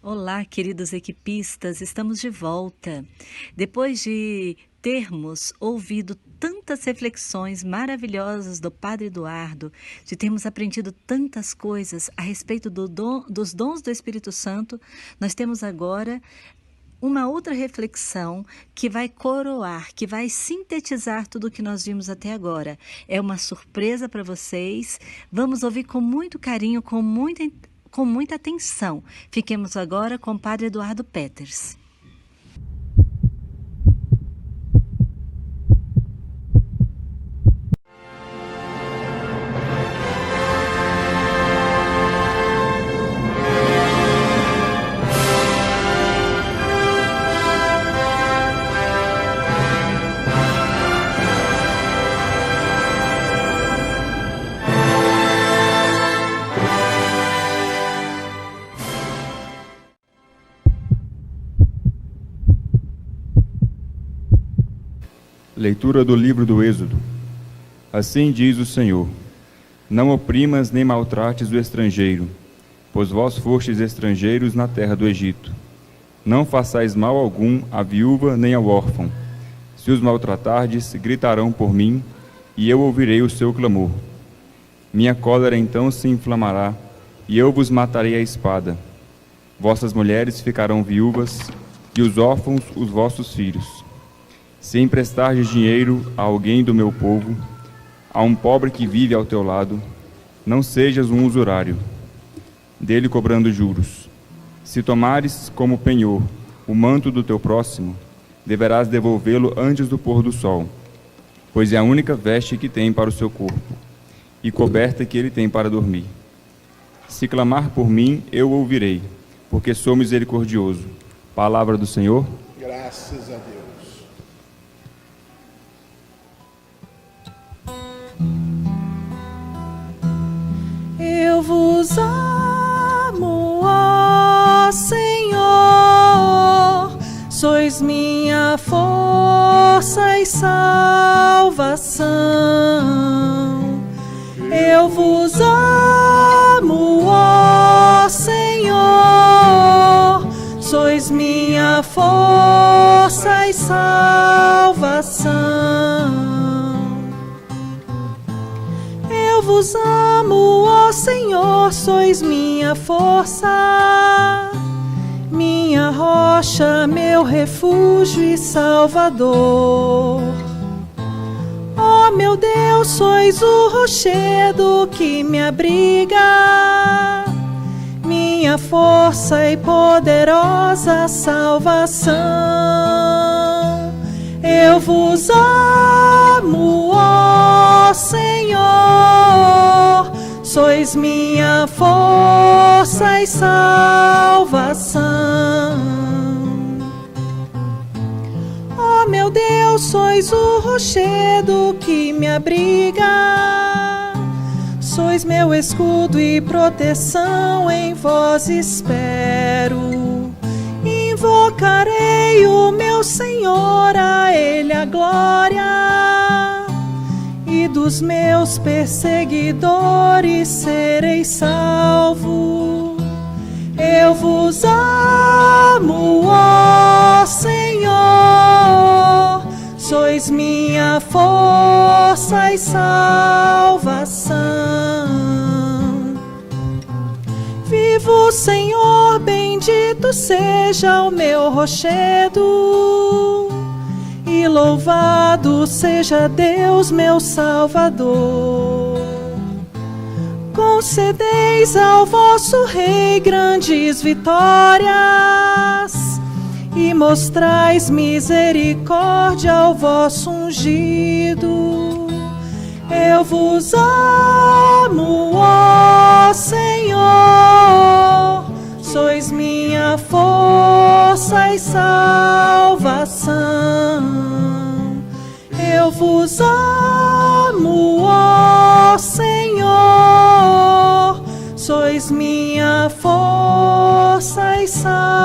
Olá, queridos equipistas, estamos de volta. Depois de termos ouvido tantas reflexões maravilhosas do Padre Eduardo, de termos aprendido tantas coisas a respeito dos dons do Espírito Santo, nós temos agora uma outra reflexão que vai coroar, que vai sintetizar tudo o que nós vimos até agora. É uma surpresa para vocês. Vamos ouvir com muito carinho, com muita atenção. Fiquemos agora com o Padre Eduardo Peters. Leitura do livro do Êxodo. Assim diz o Senhor: Não oprimas nem maltrates o estrangeiro, pois vós fostes estrangeiros na terra do Egito. Não façais mal algum à viúva nem ao órfão. Se os maltratardes, gritarão por mim, e eu ouvirei o seu clamor. Minha cólera então se inflamará, e eu vos matarei à espada. Vossas mulheres ficarão viúvas, e os órfãos os vossos filhos. Se emprestardes dinheiro a alguém do meu povo, a um pobre que vive ao teu lado, não sejas um usurário, dele cobrando juros. Se tomares como penhor o manto do teu próximo, deverás devolvê-lo antes do pôr do sol, pois é a única veste que tem para o seu corpo, e coberta que ele tem para dormir. Se clamar por mim, eu ouvirei, porque sou misericordioso. Palavra do Senhor. Graças a Deus. Eu vos amo, ó Senhor, sois minha força e salvação. Eu vos amo, ó Senhor, sois minha força e salvação. Eu vos amo, ó Senhor, sois minha força, minha rocha, meu refúgio e salvador. Ó meu Deus, sois o rochedo que me abriga, minha força e poderosa salvação. Eu vos amo, ó Senhor, sois minha força e salvação. Ó meu Deus, sois o rochedo que me abriga, sois meu escudo e proteção, em vós espero. Invocarei o meu Senhor, a Ele a glória, e dos meus perseguidores serei salvo. Eu vos amo, ó Senhor, sois minha força e salvação. Vivo, Senhor, bendito seja o meu rochedo, e louvado seja Deus, meu Salvador. Concedeis ao vosso Rei grandes vitórias, e mostrais misericórdia ao vosso ungido. Eu vos amo, ó Senhor, sois minha força e salvação. Eu vos amo, ó Senhor, sois minha força e salvação.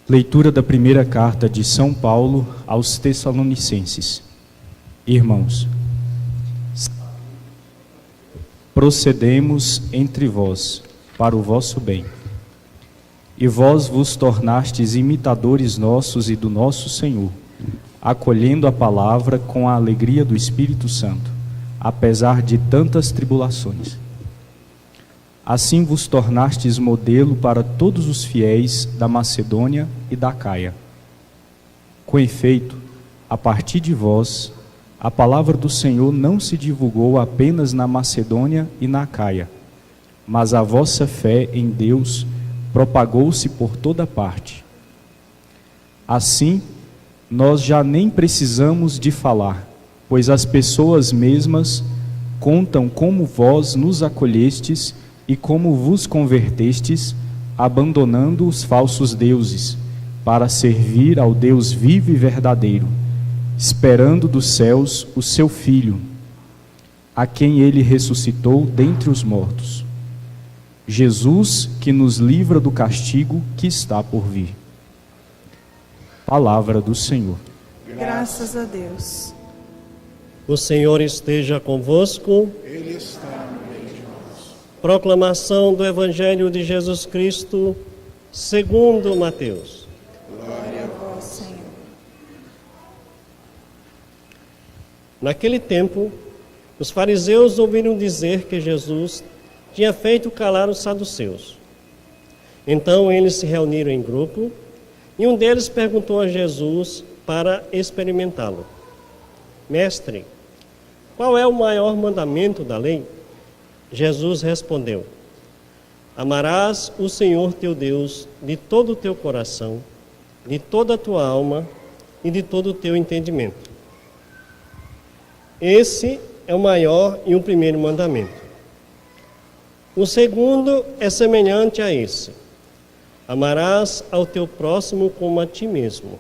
Leitura da primeira carta de São Paulo aos Tessalonicenses. Irmãos, procedemos entre vós, para o vosso bem. E vós vos tornastes imitadores nossos e do nosso Senhor, acolhendo a palavra com a alegria do Espírito Santo, apesar de tantas tribulações. Assim vos tornastes modelo para todos os fiéis da Macedônia e da Acaia. Com efeito, a partir de vós, a palavra do Senhor não se divulgou apenas na Macedônia e na Acaia, mas a vossa fé em Deus propagou-se por toda parte. Assim, nós já nem precisamos de falar, pois as pessoas mesmas contam como vós nos acolhestes e como vos convertestes, abandonando os falsos deuses, para servir ao Deus vivo e verdadeiro, esperando dos céus o seu Filho, a quem ele ressuscitou dentre os mortos. Jesus, que nos livra do castigo que está por vir. Palavra do Senhor. Graças a Deus. O Senhor esteja convosco. Ele está no meio de nós. Proclamação do Evangelho de Jesus Cristo, segundo Mateus. Glória a vós, Senhor. Naquele tempo, os fariseus ouviram dizer que Jesus tinha feito calar os saduceus. Então eles se reuniram em grupo e um deles perguntou a Jesus para experimentá-lo: Mestre, qual é o maior mandamento da lei? Jesus respondeu: Amarás o Senhor teu Deus de todo o teu coração, de toda a tua alma e de todo o teu entendimento. Esse é o maior e o primeiro mandamento. O segundo é semelhante a esse: amarás ao teu próximo como a ti mesmo.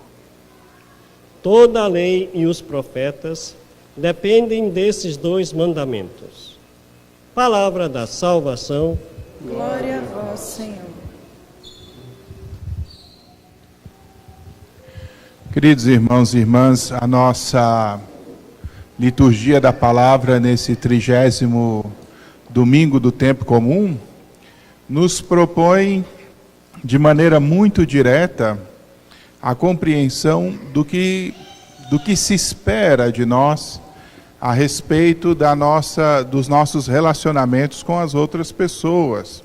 Toda a lei e os profetas dependem desses dois mandamentos. Palavra da salvação. Glória a vós, Senhor. Queridos irmãos e irmãs, a nossa liturgia da palavra nesse 30º domingo do tempo comum nos propõe de maneira muito direta a compreensão do que se espera de nós a respeito dos nossos relacionamentos com as outras pessoas.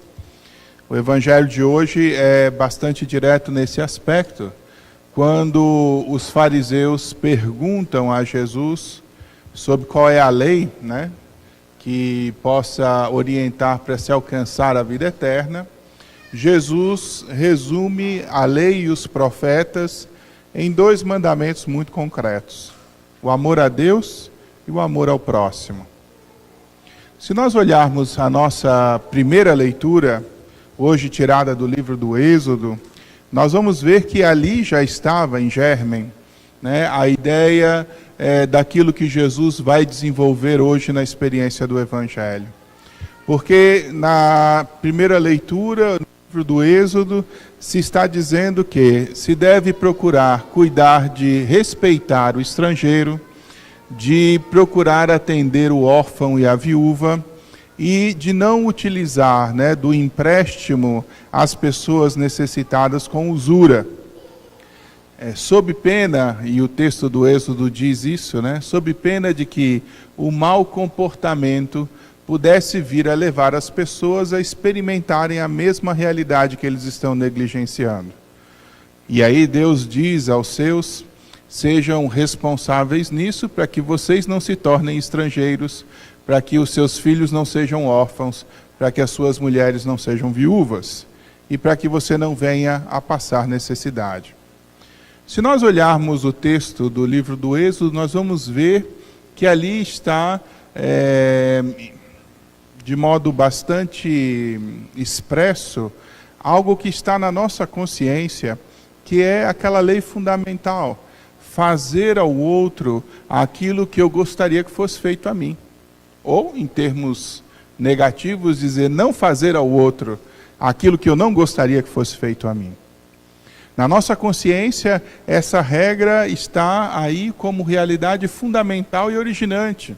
O Evangelho de hoje é bastante direto nesse aspecto, quando os fariseus perguntam a Jesus sobre qual é a lei, que possa orientar para se alcançar a vida eterna. Jesus resume a lei e os profetas em dois mandamentos muito concretos: o amor a Deus e o amor ao próximo. Se nós olharmos a nossa primeira leitura, hoje tirada do livro do Êxodo, nós vamos ver que ali já estava em germen, a ideia daquilo que Jesus vai desenvolver hoje na experiência do Evangelho. Porque na primeira leitura, no livro do Êxodo, se está dizendo que se deve procurar cuidar de respeitar o estrangeiro, de procurar atender o órfão e a viúva, e de não utilizar do empréstimo às pessoas necessitadas com usura. Sob pena, e o texto do Êxodo diz isso, sob pena de que o mau comportamento pudesse vir a levar as pessoas a experimentarem a mesma realidade que eles estão negligenciando. E aí Deus diz aos seus: sejam responsáveis nisso, para que vocês não se tornem estrangeiros, para que os seus filhos não sejam órfãos, para que as suas mulheres não sejam viúvas, e para que você não venha a passar necessidade. Se nós olharmos o texto do livro do Êxodo, nós vamos ver que ali está, de modo bastante expresso, algo que está na nossa consciência, que é aquela lei fundamental: fazer ao outro aquilo que eu gostaria que fosse feito a mim. Ou, em termos negativos, dizer não fazer ao outro aquilo que eu não gostaria que fosse feito a mim. Na nossa consciência, essa regra está aí como realidade fundamental e originante.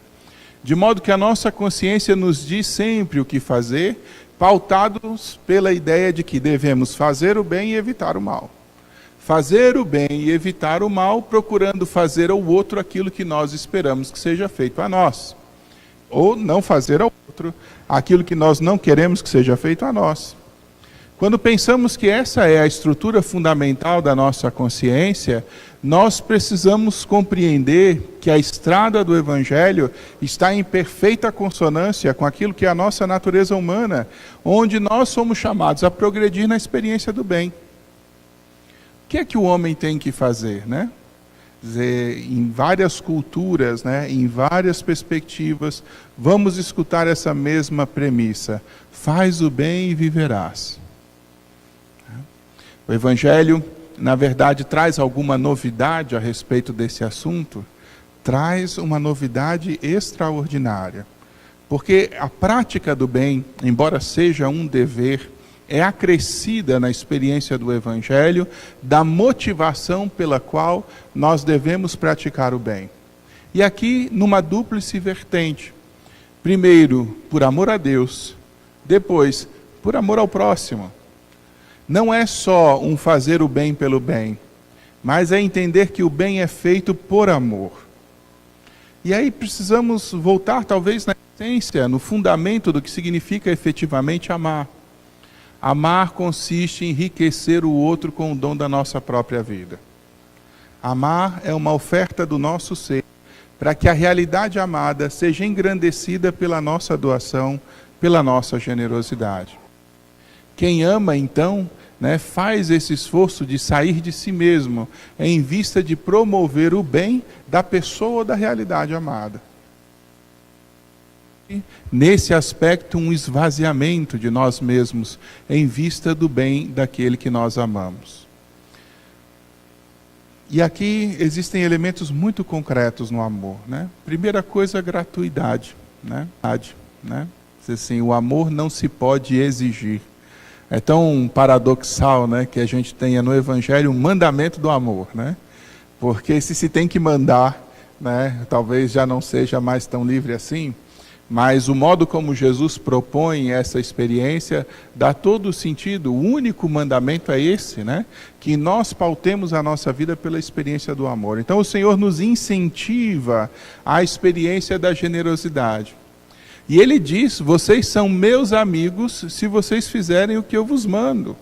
de modo que a nossa consciência nos diz sempre o que fazer, pautados pela ideia de que devemos fazer o bem e evitar o mal. Fazer o bem e evitar o mal, procurando fazer ao outro aquilo que nós esperamos que seja feito a nós. Ou não fazer ao outro aquilo que nós não queremos que seja feito a nós. Quando pensamos que essa é a estrutura fundamental da nossa consciência, nós precisamos compreender que a estrada do Evangelho está em perfeita consonância com aquilo que é a nossa natureza humana, onde nós somos chamados a progredir na experiência do bem. O que é que o homem tem que fazer, né? Dizer, em várias culturas, né, em várias perspectivas, vamos escutar essa mesma premissa: faz o bem e viverás. O Evangelho, na verdade, traz alguma novidade a respeito desse assunto? Traz uma novidade extraordinária. Porque a prática do bem, embora seja um dever, é acrescida na experiência do Evangelho da motivação pela qual nós devemos praticar o bem. E aqui, numa dúplice vertente. Primeiro, por amor a Deus. Depois, por amor ao próximo. Não é só um fazer o bem pelo bem, mas é entender que o bem é feito por amor. E aí precisamos voltar talvez na essência, no fundamento do que significa efetivamente amar. Amar consiste em enriquecer o outro com o dom da nossa própria vida. Amar é uma oferta do nosso ser, para que a realidade amada seja engrandecida pela nossa doação, pela nossa generosidade. Quem ama, então, faz esse esforço de sair de si mesmo, em vista de promover o bem da pessoa ou da realidade amada. Nesse aspecto, um esvaziamento de nós mesmos, em vista do bem daquele que nós amamos. E aqui existem elementos muito concretos no amor. Primeira coisa, gratuidade. Assim, o amor não se pode exigir. É tão paradoxal, que a gente tenha no Evangelho um mandamento do amor, Porque se tem que mandar, talvez já não seja mais tão livre assim, mas o modo como Jesus propõe essa experiência dá todo o sentido. O único mandamento é esse, que nós pautemos a nossa vida pela experiência do amor. Então o Senhor nos incentiva à experiência da generosidade. E ele diz: vocês são meus amigos se vocês fizerem o que eu vos mando. O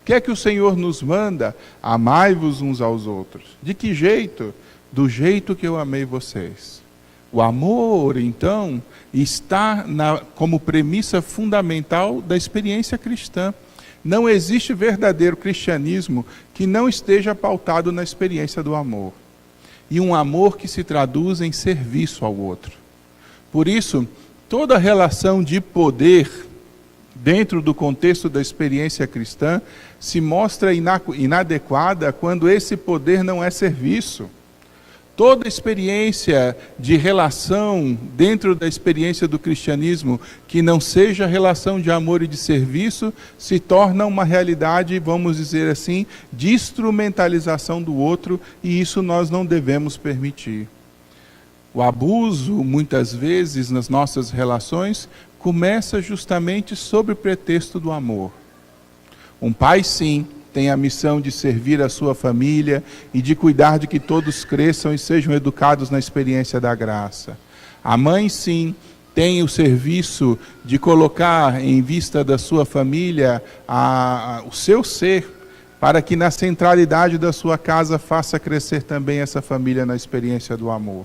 que é que o Senhor nos manda? Amai-vos uns aos outros. De que jeito? Do jeito que eu amei vocês. O amor, então, está como premissa fundamental da experiência cristã. Não existe verdadeiro cristianismo que não esteja pautado na experiência do amor. E um amor que se traduz em serviço ao outro. Por isso, toda relação de poder, dentro do contexto da experiência cristã, se mostra inadequada quando esse poder não é serviço. Toda experiência de relação dentro da experiência do cristianismo que não seja relação de amor e de serviço se torna uma realidade, vamos dizer assim, de instrumentalização do outro, e isso nós não devemos permitir. O abuso, muitas vezes, nas nossas relações, começa justamente sob o pretexto do amor. Um pai, sim, tem a missão de servir a sua família e de cuidar de que todos cresçam e sejam educados na experiência da graça. A mãe, sim, tem o serviço de colocar em vista da sua família o seu ser, para que na centralidade da sua casa faça crescer também essa família na experiência do amor.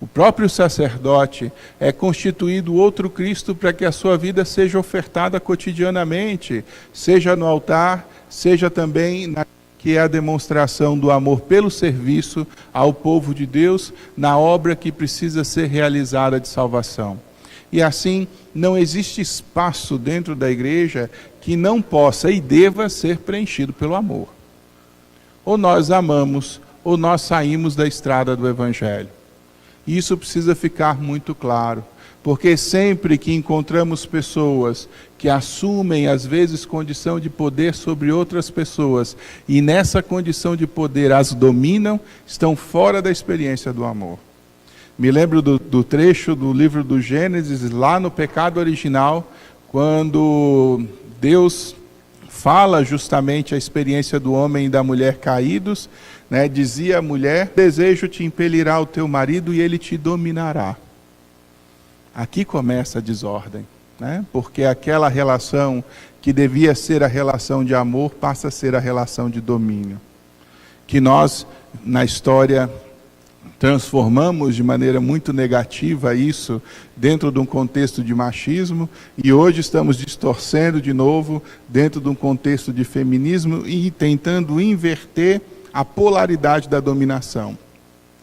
O próprio sacerdote é constituído outro Cristo para que a sua vida seja ofertada cotidianamente, seja no altar, seja também que é a demonstração do amor pelo serviço ao povo de Deus, na obra que precisa ser realizada de salvação. E assim, não existe espaço dentro da igreja que não possa e deva ser preenchido pelo amor. Ou nós amamos, ou nós saímos da estrada do Evangelho. Isso precisa ficar muito claro, porque sempre que encontramos pessoas que assumem, às vezes, condição de poder sobre outras pessoas, e nessa condição de poder as dominam, estão fora da experiência do amor. Me lembro do trecho do livro do Gênesis, lá no pecado original, quando Deus fala justamente a experiência do homem e da mulher caídos, né? Dizia a mulher: desejo te impelirá o teu marido e ele te dominará. Aqui começa a desordem, né? Porque aquela relação que devia ser a relação de amor passa a ser a relação de domínio. Que nós, na história, transformamos de maneira muito negativa isso dentro de um contexto de machismo, e hoje estamos distorcendo de novo dentro de um contexto de feminismo e tentando inverter a polaridade da dominação.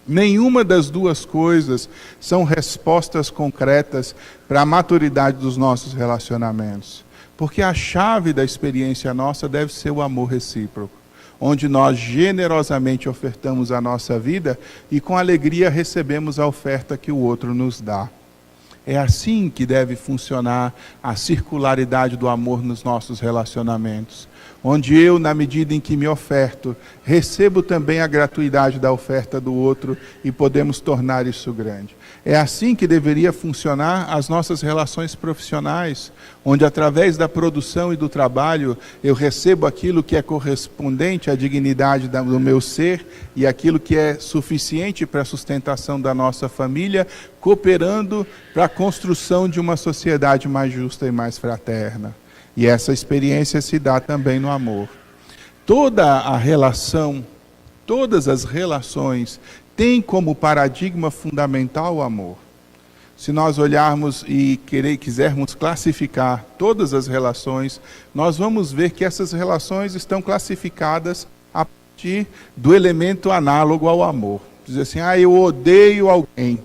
Nenhuma das duas coisas são respostas concretas para a maturidade dos nossos relacionamentos. Porque a chave da experiência nossa deve ser o amor recíproco, onde nós generosamente ofertamos a nossa vida e com alegria recebemos a oferta que o outro nos dá. É assim que deve funcionar a circularidade do amor nos nossos relacionamentos, onde eu, na medida em que me oferto, recebo também a gratuidade da oferta do outro e podemos tornar isso grande. É assim que deveria funcionar as nossas relações profissionais, onde através da produção e do trabalho eu recebo aquilo que é correspondente à dignidade do meu ser e aquilo que é suficiente para a sustentação da nossa família, cooperando para a construção de uma sociedade mais justa e mais fraterna. E essa experiência se dá também no amor. Toda a relação, todas as relações têm como paradigma fundamental o amor. Se nós olharmos e quisermos classificar todas as relações, nós vamos ver que essas relações estão classificadas a partir do elemento análogo ao amor. Diz assim: eu odeio alguém,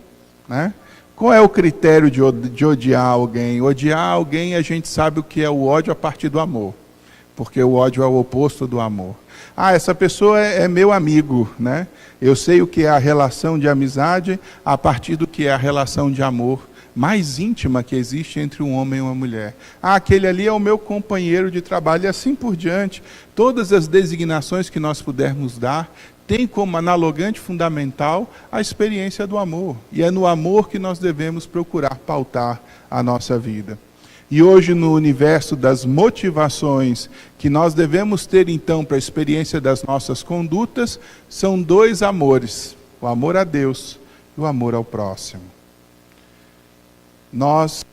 né? Qual é o critério de odiar alguém? Odiar alguém, a gente sabe o que é o ódio a partir do amor, porque o ódio é o oposto do amor. Essa pessoa é meu amigo, né? Eu sei o que é a relação de amizade a partir do que é a relação de amor mais íntima que existe entre um homem e uma mulher. Aquele ali é o meu companheiro de trabalho, e assim por diante. Todas as designações que nós pudermos dar tem como analogante fundamental a experiência do amor. E é no amor que nós devemos procurar pautar a nossa vida. E hoje, no universo das motivações que nós devemos ter, então, para a experiência das nossas condutas, são dois amores: o amor a Deus e o amor ao próximo. Nós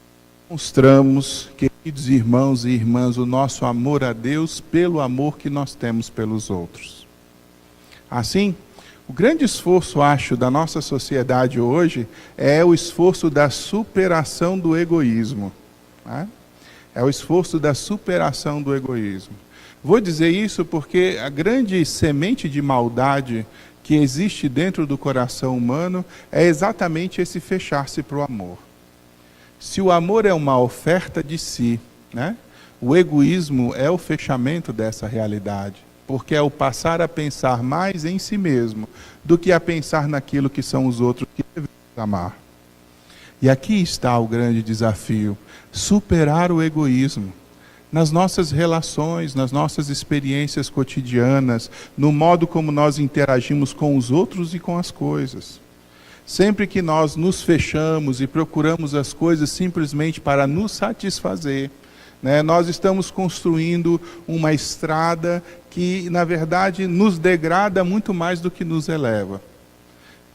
mostramos, queridos irmãos e irmãs, o nosso amor a Deus pelo amor que nós temos pelos outros. Assim, o grande esforço, acho, da nossa sociedade hoje é o esforço da superação do egoísmo. Né? É o esforço da superação do egoísmo. Vou dizer isso porque a grande semente de maldade que existe dentro do coração humano é exatamente esse fechar-se para o amor. Se o amor é uma oferta de si, né? O egoísmo é o fechamento dessa realidade. Porque é o passar a pensar mais em si mesmo do que a pensar naquilo que são os outros que devemos amar. E aqui está o grande desafio: superar o egoísmo nas nossas relações, nas nossas experiências cotidianas, no modo como nós interagimos com os outros e com as coisas. Sempre que nós nos fechamos e procuramos as coisas simplesmente para nos satisfazer, né, nós estamos construindo uma estrada que, na verdade, nos degrada muito mais do que nos eleva.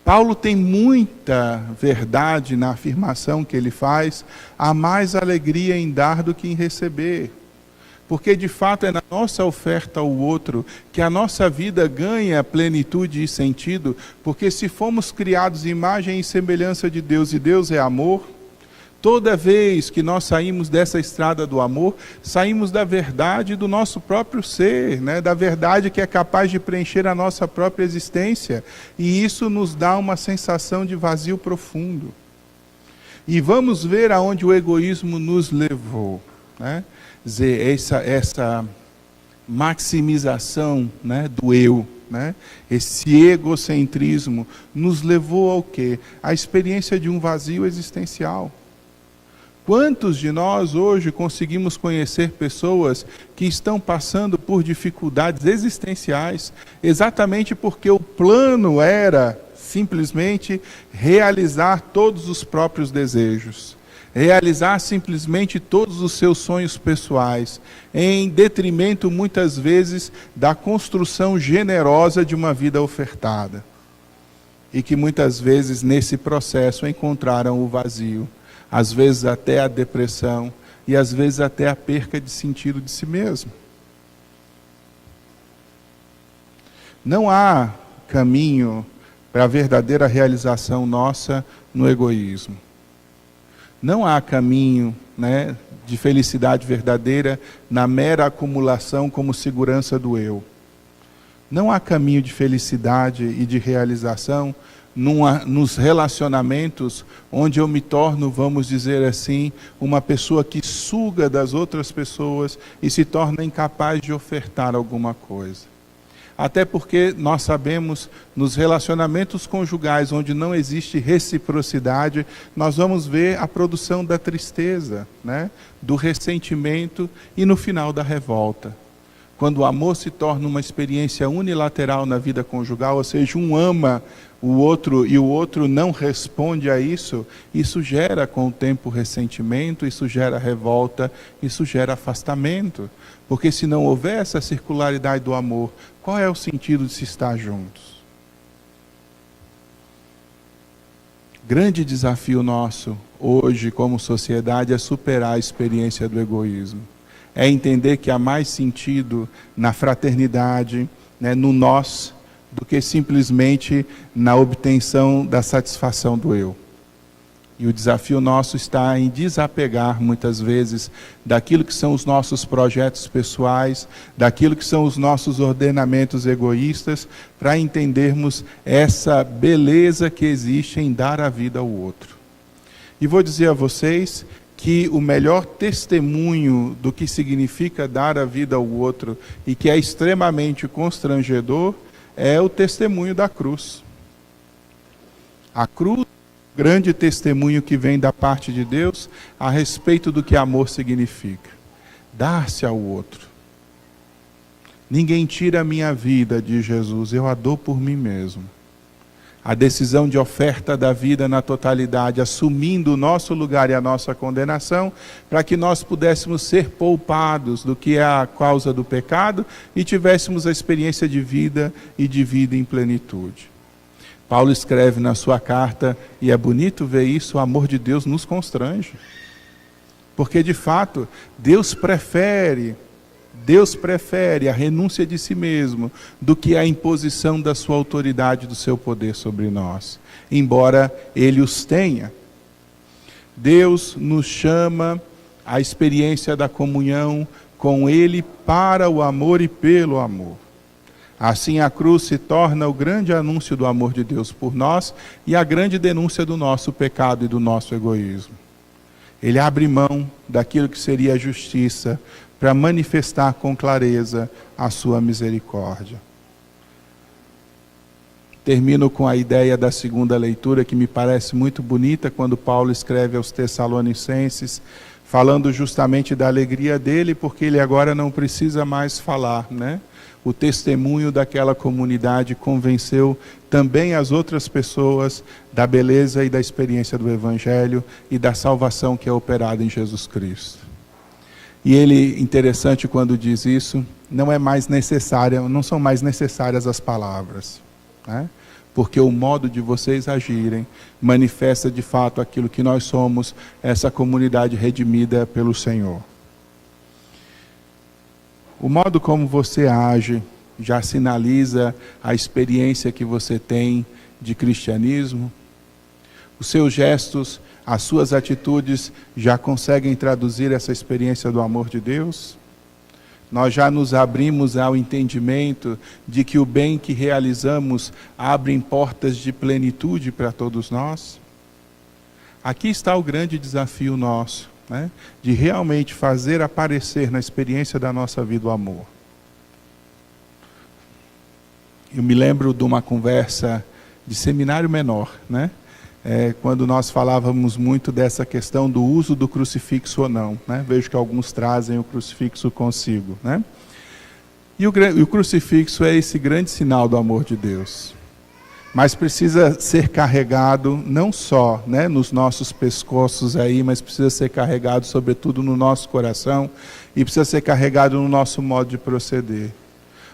Paulo tem muita verdade na afirmação que ele faz: há mais alegria em dar do que em receber. Porque, de fato, é na nossa oferta ao outro que a nossa vida ganha plenitude e sentido, porque se fomos criados em imagem e semelhança de Deus, e Deus é amor, toda vez que nós saímos dessa estrada do amor, saímos da verdade do nosso próprio ser, né? Da verdade que é capaz de preencher a nossa própria existência, e isso nos dá uma sensação de vazio profundo. E vamos ver aonde o egoísmo nos levou, né? Essa maximização, né, do eu, né? Esse egocentrismo nos levou ao quê? À experiência de um vazio existencial. Quantos de nós hoje conseguimos conhecer pessoas que estão passando por dificuldades existenciais, exatamente porque o plano era simplesmente realizar todos os próprios desejos, realizar simplesmente todos os seus sonhos pessoais, em detrimento muitas vezes da construção generosa de uma vida ofertada. E que muitas vezes nesse processo encontraram o vazio, às vezes até a depressão e às vezes até a perca de sentido de si mesmo. Não há caminho para a verdadeira realização nossa no egoísmo. Não há caminho, de felicidade verdadeira na mera acumulação como segurança do eu. Não há caminho de felicidade e de realização nos relacionamentos onde eu me torno, vamos dizer assim, uma pessoa que suga das outras pessoas e se torna incapaz de ofertar alguma coisa. Até porque nós sabemos, nos relacionamentos conjugais onde não existe reciprocidade, nós vamos ver a produção da tristeza, do ressentimento e no final da revolta. Quando o amor se torna uma experiência unilateral na vida conjugal, ou seja, um ama o outro e o outro não responde a isso, isso gera com o tempo ressentimento, isso gera revolta, isso gera afastamento. Porque se não houver essa circularidade do amor, qual é o sentido de se estar juntos? Grande desafio nosso hoje como sociedade é superar a experiência do egoísmo. É entender que há mais sentido na fraternidade, no nós, do que simplesmente na obtenção da satisfação do eu. E o desafio nosso está em desapegar, muitas vezes, daquilo que são os nossos projetos pessoais, daquilo que são os nossos ordenamentos egoístas, para entendermos essa beleza que existe em dar a vida ao outro. E vou dizer a vocês que o melhor testemunho do que significa dar a vida ao outro e que é extremamente constrangedor é o testemunho da cruz. A cruz é o grande testemunho que vem da parte de Deus a respeito do que amor significa. Dar-se ao outro. Ninguém tira a minha vida, diz Jesus, eu a dou por mim mesmo. A decisão de oferta da vida na totalidade, assumindo o nosso lugar e a nossa condenação, para que nós pudéssemos ser poupados do que é a causa do pecado e tivéssemos a experiência de vida e de vida em plenitude. Paulo escreve na sua carta, e é bonito ver isso, o amor de Deus nos constrange. Porque de fato, Deus prefere a renúncia de si mesmo do que a imposição da sua autoridade, do seu poder sobre nós, embora Ele os tenha. Deus nos chama à experiência da comunhão com Ele para o amor e pelo amor. Assim a cruz se torna o grande anúncio do amor de Deus por nós e a grande denúncia do nosso pecado e do nosso egoísmo. Ele abre mão daquilo que seria a justiça para manifestar com clareza a sua misericórdia. Termino com a ideia da segunda leitura, que me parece muito bonita, quando Paulo escreve aos Tessalonicenses, falando justamente da alegria dele, porque ele agora não precisa mais falar, O testemunho daquela comunidade convenceu também as outras pessoas da beleza e da experiência do Evangelho e da salvação que é operada em Jesus Cristo. E ele, interessante quando diz isso, não são mais necessárias as palavras, Porque o modo de vocês agirem manifesta de fato aquilo que nós somos, essa comunidade redimida pelo Senhor. O modo como você age já sinaliza a experiência que você tem de cristianismo. Os seus gestos, as suas atitudes já conseguem traduzir essa experiência do amor de Deus? Nós já nos abrimos ao entendimento de que o bem que realizamos abre portas de plenitude para todos nós? Aqui está o grande desafio nosso, de realmente fazer aparecer na experiência da nossa vida o amor. Eu me lembro de uma conversa de seminário menor, quando nós falávamos muito dessa questão do uso do crucifixo ou não. Vejo que alguns trazem o crucifixo consigo. E o crucifixo é esse grande sinal do amor de Deus. mas precisa ser carregado não só, né, nos nossos pescoços aí, mas precisa ser carregado sobretudo no nosso coração e precisa ser carregado no nosso modo de proceder.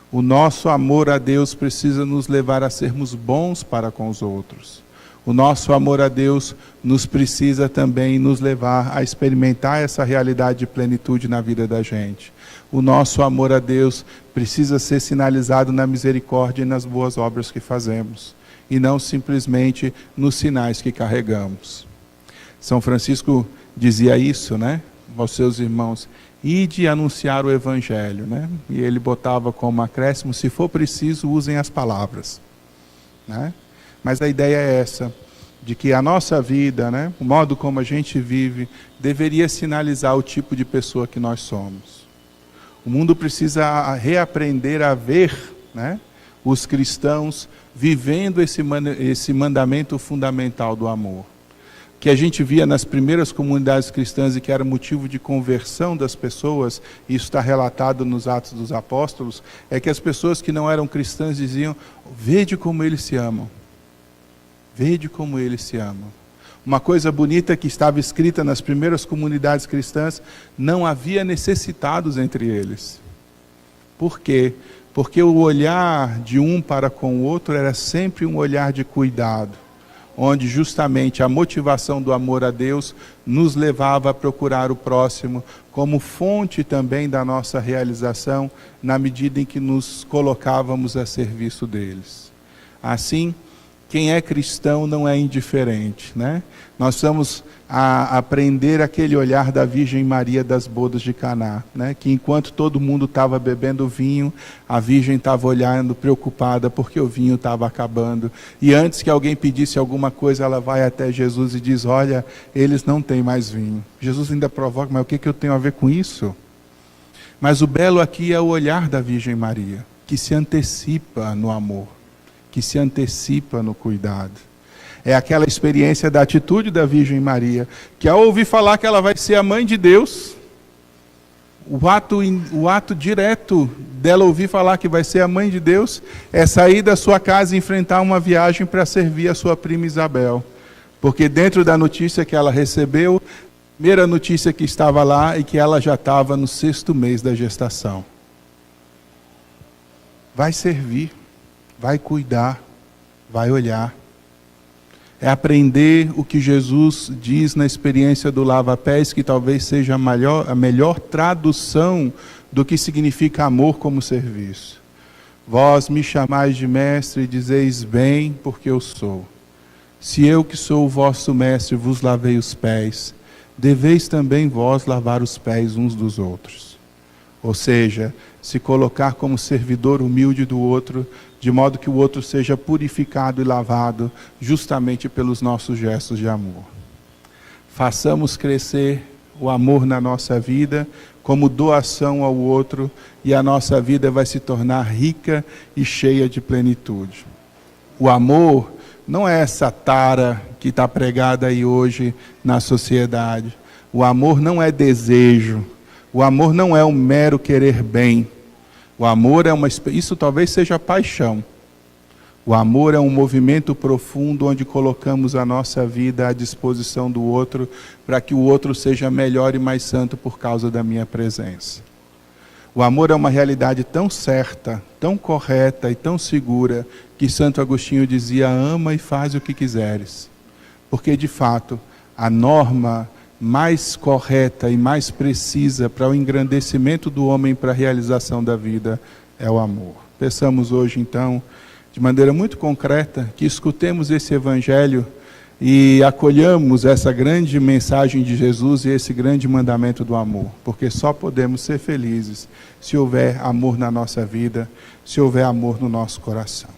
O nosso amor a Deus precisa nos levar a sermos bons para com os outros. O nosso amor a Deus nos precisa também nos levar a experimentar essa realidade de plenitude na vida da gente. O nosso amor a Deus precisa ser sinalizado na misericórdia e nas boas obras que fazemos, e não simplesmente nos sinais que carregamos. São Francisco dizia isso, né, aos seus irmãos: ide anunciar o Evangelho, né? E ele botava como acréscimo: se for preciso, usem as palavras, né? Mas a ideia é essa, de que a nossa vida, né, o modo como a gente vive, deveria sinalizar o tipo de pessoa que nós somos. O mundo precisa reaprender a ver, né, os cristãos vivendo esse mandamento fundamental do amor. Que a gente via nas primeiras comunidades cristãs e que era motivo de conversão das pessoas, e isso está relatado nos Atos dos Apóstolos, é que as pessoas que não eram cristãs diziam: vede como eles se amam. Vede como eles se amam. Uma coisa bonita que estava escrita nas primeiras comunidades cristãs: não havia necessitados entre eles. Por quê? Porque o olhar de um para com o outro era sempre um olhar de cuidado, onde justamente a motivação do amor a Deus nos levava a procurar o próximo como fonte também da nossa realização, na medida em que nos colocávamos a serviço deles. Assim, quem é cristão não é indiferente, né? Nós vamos aprender aquele olhar da Virgem Maria das bodas de Caná, né? Que enquanto todo mundo estava bebendo vinho, a Virgem estava olhando preocupada porque o vinho estava acabando. E antes que alguém pedisse alguma coisa, ela vai até Jesus e diz: olha, eles não têm mais vinho. Jesus ainda provoca: mas o que eu tenho a ver com isso? Mas o belo aqui é o olhar da Virgem Maria, que se antecipa no amor, que se antecipa no cuidado. É aquela experiência da atitude da Virgem Maria, que ao ouvir falar que ela vai ser a mãe de Deus, o ato direto dela ouvir falar que vai ser a mãe de Deus é sair da sua casa e enfrentar uma viagem para servir a sua prima Isabel. Porque dentro da notícia que ela recebeu, a primeira notícia que estava lá é que ela já estava no 6º mês da gestação. Vai servir, vai cuidar, vai olhar. É aprender o que Jesus diz na experiência do lava-pés, que talvez seja a melhor tradução do que significa amor como serviço. Vós me chamais de mestre e dizeis: bem, porque eu sou. Se eu, que sou o vosso mestre, vos lavei os pés, deveis também vós lavar os pés uns dos outros. Ou seja, se colocar como servidor humilde do outro, de modo que o outro seja purificado e lavado justamente pelos nossos gestos de amor. Façamos crescer o amor na nossa vida como doação ao outro, e a nossa vida vai se tornar rica e cheia de plenitude. O amor não é essa tara que está pregada aí hoje na sociedade. O amor não é desejo. O amor não é um mero querer bem. O amor isso talvez seja paixão. O amor é um movimento profundo onde colocamos a nossa vida à disposição do outro para que o outro seja melhor e mais santo por causa da minha presença. O amor é uma realidade tão certa, tão correta e tão segura que Santo Agostinho dizia: ama e faz o que quiseres. Porque de fato a norma mais correta e mais precisa para o engrandecimento do homem, para a realização da vida, é o amor. Peçamos hoje, então, de maneira muito concreta, que escutemos esse Evangelho e acolhamos essa grande mensagem de Jesus e esse grande mandamento do amor, porque só podemos ser felizes se houver amor na nossa vida, se houver amor no nosso coração.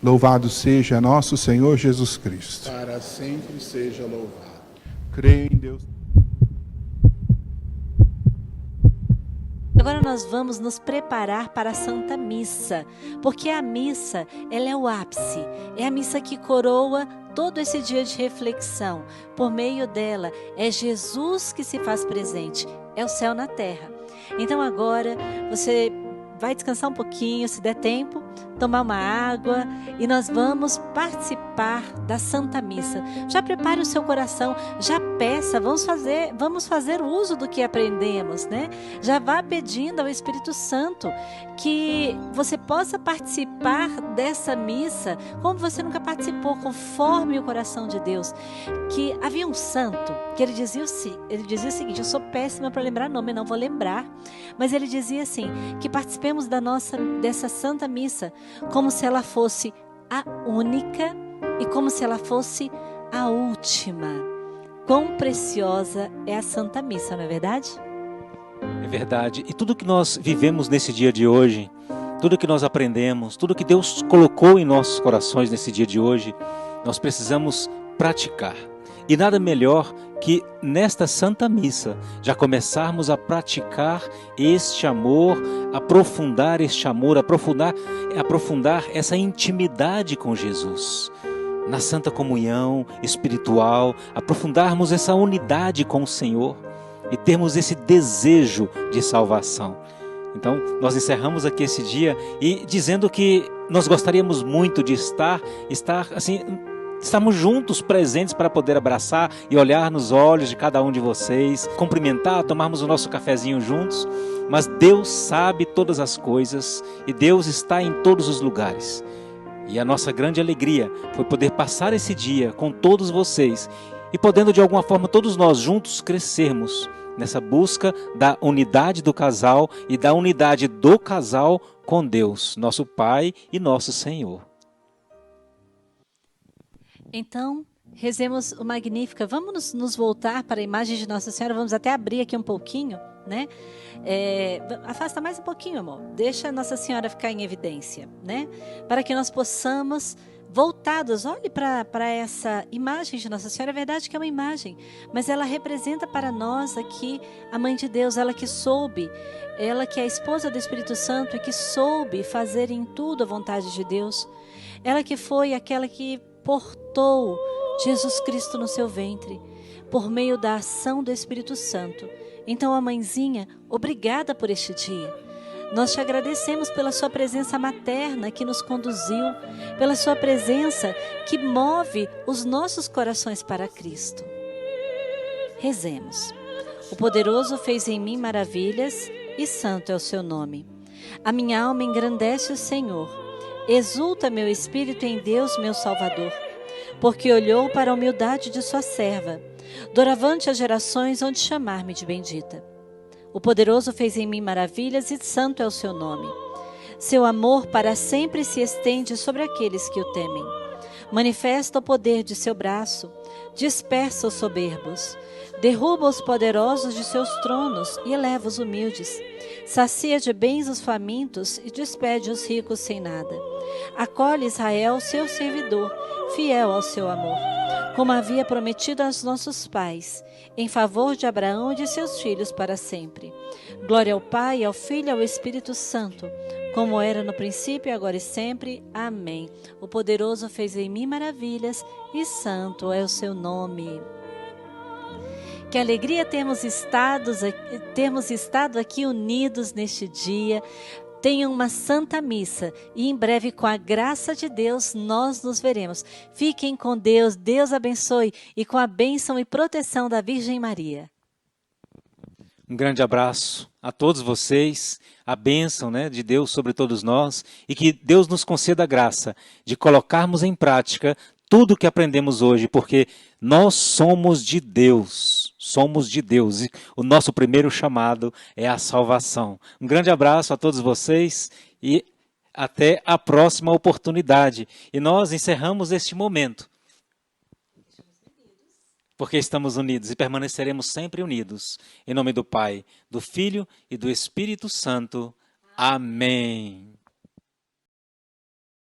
Louvado seja nosso Senhor Jesus Cristo. Para sempre seja louvado. Creio em Deus. Agora nós vamos nos preparar para a Santa Missa, porque a missa, ela é o ápice, é a missa que coroa todo esse dia de reflexão. Por meio dela, é Jesus que se faz presente, é o céu na terra. Então agora, você vai descansar um pouquinho, se der tempo, tomar uma água e nós vamos participar da Santa Missa. Já prepare o seu coração, já peça, vamos fazer uso do que aprendemos, né? Já vá pedindo ao Espírito Santo que você possa participar dessa missa como você nunca participou, conforme o coração de Deus. Que havia um santo que ele dizia o seguinte, eu sou péssima para lembrar nome, não vou lembrar, mas ele dizia assim, que participemos dessa Santa Missa como se ela fosse a única e como se ela fosse a última. Quão preciosa é a Santa Missa, não é verdade? É verdade. E tudo que nós vivemos nesse dia de hoje, tudo que nós aprendemos, tudo que Deus colocou em nossos corações nesse dia de hoje, nós precisamos praticar. E nada melhor que nesta Santa Missa já começarmos a praticar este amor, aprofundar este amor, aprofundar essa intimidade com Jesus. Na Santa Comunhão espiritual, aprofundarmos essa unidade com o Senhor e termos esse desejo de salvação. Então, nós encerramos aqui esse dia e dizendo que nós gostaríamos muito de estar assim, estamos juntos, presentes para poder abraçar e olhar nos olhos de cada um de vocês, cumprimentar, tomarmos o nosso cafezinho juntos, mas Deus sabe todas as coisas e Deus está em todos os lugares. E a nossa grande alegria foi poder passar esse dia com todos vocês e podendo de alguma forma todos nós juntos crescermos nessa busca da unidade do casal e da unidade do casal com Deus, nosso Pai e nosso Senhor. Então, rezemos o Magnífica. Vamos nos voltar para a imagem de Nossa Senhora. Vamos até abrir aqui um pouquinho, né? Afasta mais um pouquinho, amor. Deixa Nossa Senhora ficar em evidência, né? Para que nós possamos, voltados, olhe para essa imagem de Nossa Senhora. É verdade que é uma imagem, mas ela representa para nós aqui a Mãe de Deus, ela que soube, ela que é a esposa do Espírito Santo e que soube fazer em tudo a vontade de Deus. Ela que foi aquela que portou Jesus Cristo no seu ventre, por meio da ação do Espírito Santo. Então, a mãezinha, obrigada por este dia. Nós te agradecemos pela sua presença materna que nos conduziu, pela sua presença que move os nossos corações para Cristo. Rezemos. O poderoso fez em mim maravilhas e santo é o seu nome. A minha alma engrandece o Senhor. Exulta meu espírito em Deus, meu Salvador, porque olhou para a humildade de sua serva. Doravante as gerações hão de chamar-me de bendita. O poderoso fez em mim maravilhas e santo é o seu nome. Seu amor para sempre se estende sobre aqueles que o temem. Manifesta o poder de seu braço, dispersa os soberbos, derruba os poderosos de seus tronos e eleva os humildes. Sacia de bens os famintos e despede os ricos sem nada. Acolhe Israel, seu servidor, fiel ao seu amor, como havia prometido aos nossos pais, em favor de Abraão e de seus filhos para sempre. Glória ao Pai, ao Filho e ao Espírito Santo, como era no princípio, agora e sempre. Amém. O poderoso fez em mim maravilhas e santo é o seu nome. Que alegria termos estado aqui unidos neste dia. Tenham uma santa missa e em breve, com a graça de Deus, nós nos veremos. Fiquem com Deus, Deus abençoe e com a bênção e proteção da Virgem Maria. Um grande abraço a todos vocês, a bênção, de Deus sobre todos nós e que Deus nos conceda a graça de colocarmos em prática tudo o que aprendemos hoje, porque nós somos de Deus. Somos de Deus e o nosso primeiro chamado é a salvação. Um grande abraço a todos vocês e até a próxima oportunidade. E nós encerramos este momento, porque estamos unidos e permaneceremos sempre unidos. Em nome do Pai, do Filho e do Espírito Santo. Amém.